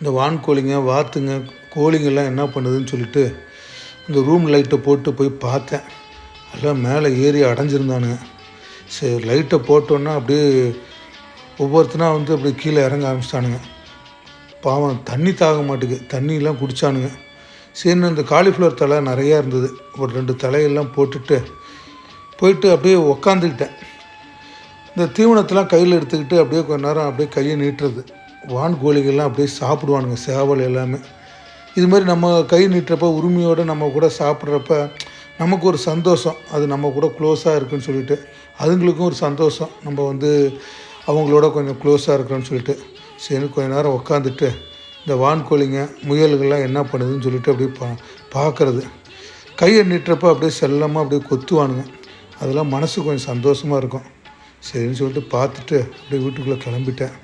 இந்த வான்கோழிங்க, வாத்துங்க, கோழிங்கெல்லாம் என்ன பண்ணுதுன்னு சொல்லிட்டு இந்த ரூம் லைட்டை போட்டு போய் பார்த்தேன். எல்லாம் மேலே ஏறி அடைஞ்சிருந்தானுங்க. சரி, லைட்டை போட்டோன்னா அப்படியே ஒவ்வொருத்தனா அப்படியே கீழே இறங்க ஆரம்பிச்சிட்டானுங்க. பாவம் தண்ணி தாக மாட்டுக்கு, தண்ணியெலாம் குடித்தானுங்க. சரின்னு இந்த காலிஃப்ளவர் தலை நிறையா இருந்தது, ஒரு 2 தலையெல்லாம் போயிட்டு அப்படியே உக்காந்துக்கிட்டேன். இந்த தீவனத்தெலாம் கையில் எடுத்துக்கிட்டு அப்படியே கொஞ்ச நேரம் அப்படியே கையை நீட்டுறது. வான்கோழிகள்லாம் அப்படியே சாப்பிடுவானுங்க, சேவல் எல்லாமே. இது மாதிரி நம்ம கை நீட்டுறப்ப உரிமையோடு நம்ம கூட சாப்பிட்றப்ப நமக்கு ஒரு சந்தோஷம். அது நம்ம கூட க்ளோஸாக இருக்குதுன்னு சொல்லிட்டு அதுங்களுக்கும் ஒரு சந்தோஷம், நம்ம அவங்களோட கொஞ்சம் க்ளோஸாக இருக்கிறோன்னு சொல்லிட்டு. சரி, கொஞ்சம் நேரம் உக்காந்துட்டு இந்த வான்கோழிங்க, முயல்கள்லாம் என்ன பண்ணுதுன்னு சொல்லிட்டு அப்படியே பார்க்குறது. கையை நீட்டுறப்ப அப்படியே செல்லமாக அப்படியே கொத்துவானுங்க. அதெல்லாம் மனசு கொஞ்சம் சந்தோஷமாக இருக்கும். சரின்னு சொல்லிட்டு பார்த்துட்டு அப்படியே வீட்டுக்குள்ளே கிளம்பிட்டேன்.